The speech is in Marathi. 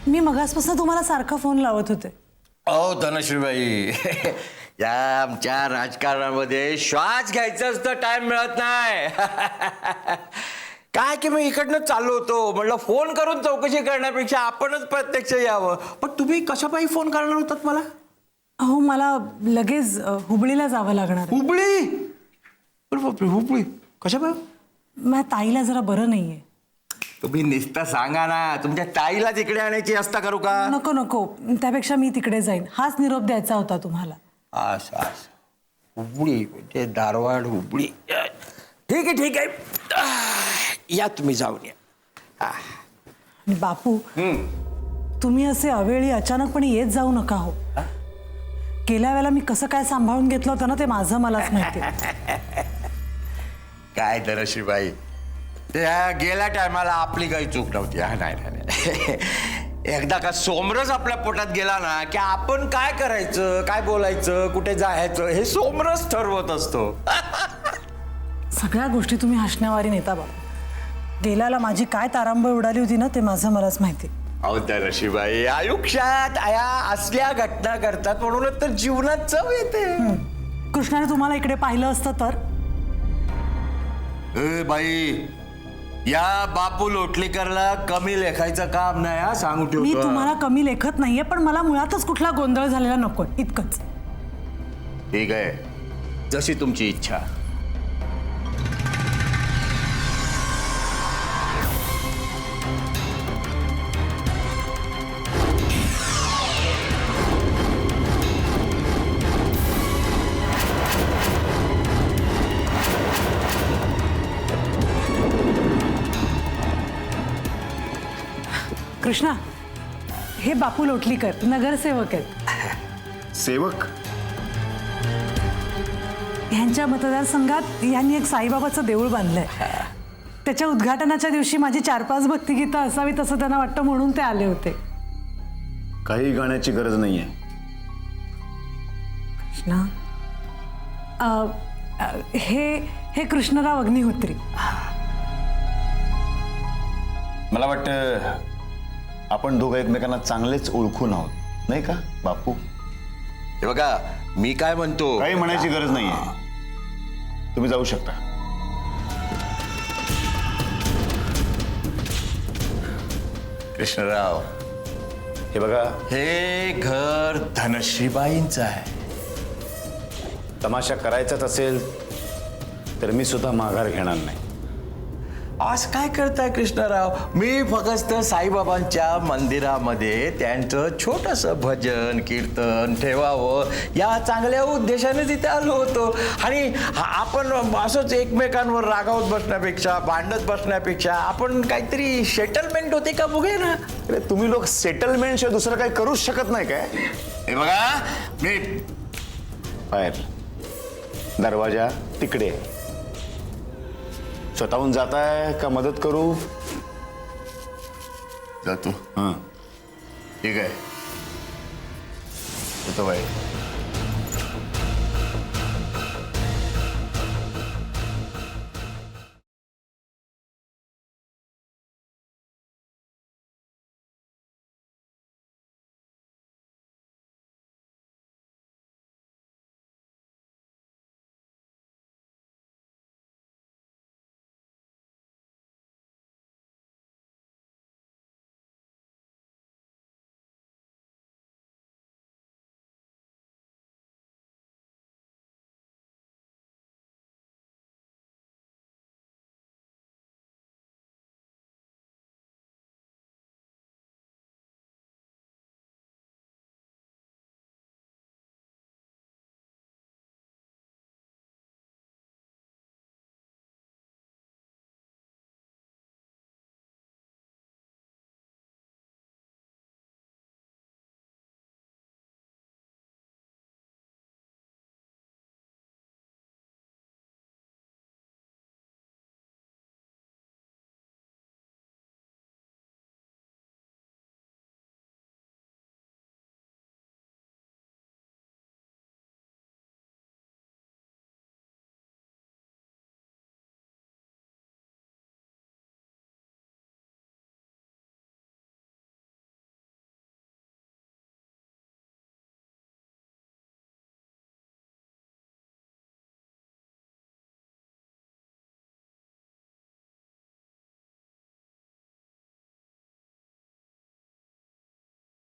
मी मगासपासून तुम्हाला सारखा फोन लावत होते. अहो धनश्रीबाई, या आमच्या राजकारणामध्ये श्वास घ्यायचाच तर टाइम मिळत नाही. काय की मी इकडनं चाललो होतो, म्हटलं फोन करून चौकशी करण्यापेक्षा आपणच प्रत्यक्ष यावं. पण तुम्ही कशापायी फोन करणार होतात मला? अहो मला लगेच हुबळीला जावं लागणार. हुबळी? अरे बापरे, हुबळी कशापायी? माझ्या ताईला जरा बरं नाहीये. तुम्ही नुसतं सांगा ना, तुमच्या ताईला तिकडे आणायची व्यवस्था करू का? नको नको, त्यापेक्षा मी तिकडे जाईन. हाच निरोप द्यायचा होता तुम्हाला. असं हुबळी म्हणजे धारवाड हुबळी. ठीक आहे ठीक आहे, या तुम्ही जाऊन या. आणि बापू, तुम्ही असे अवेळी अचानकपणे येत जाऊ नका हो. गेल्या वेळेला मी कसं काय सांभाळून घेतलं होतं ना, ते माझं मलाच माहिती. काय धनश्रीबाई, त्या गेल्या टायमाला आपली काही चूक नव्हती. हा नाही नाही, एकदा का सोमरस आपल्या पोटात गेला ना की आपण काय करायचं, काय बोलायचं, कुठे जायचं हे सोमरस ठरवत असतो. सगळ्या गोष्टी तुम्ही हसण्यावारी नेता बाबा. गेल्याला माझी काय तारांबळ उडाली होती ना, ते माझं मलाच माहिती. अहो धनश्रीबाई, आयुष्यात या असल्या घटना घडतात म्हणूनच तर जीवनात चव येते. कृष्णाने तुम्हाला इकडे पाहिलं असतं तर? ए बाई, या बापू लोटलीकरला कमी लेखायचं काम नाही, हा सांगू ठेवतो. मी तुम्हाला कमी लेखत नाहीये, पण मला मुळातच कुठला गोंधळ झालेला नको, इतकंच. ठीक आहे, जशी तुमची इच्छा. कृष्णा, हे बापू लोटलीकर नगरसेवक आहेत. सेवक? ह्यांच्या मतदारसंघात यांनी एक साईबाबाचं देऊळ बांधलंय. त्याच्या उद्घाटनाच्या दिवशी माझी 4-5 भक्तिगीतं असावीत असं त्यांना वाटतं, म्हणून ते आले होते. काही गाण्याची गरज नाहीये. कृष्णा, हे कृष्णराव अग्निहोत्री. मला वाटतं आपण दोघं एकमेकांना चांगलेच ओळखून आहोत, नाही का बापू? हे बघा, मी काय म्हणतो, काही म्हणायची गरज नाहीये. तुम्ही जाऊ शकता. कृष्णराव, हे बघा, हे घर धनश्रीबाईंचं आहे. तमाशा करायचाच असेल तर मी सुद्धा माघार घेणार नाही. आज काय करताय कृष्णराव? मी फक्त साईबाबांच्या मंदिरामध्ये त्यांचं छोटंसं भजन कीर्तन ठेवावं या चांगल्या उद्देशाने तिथे आलो होतो. आणि आपण असंच एकमेकांवर रागावत बसण्यापेक्षा, भांडत बसण्यापेक्षा आपण काहीतरी सेटलमेंट होते का बघूया ना. अरे तुम्ही लोक सेटलमेंट शिवाय दुसरं काही करूच शकत नाही काय? हे बघा, मी बाहेर दरवाजा तिकडे. स्वतःहून जाताय का मदत करू? जातो. हां, ठीक आहे, येतो बाई.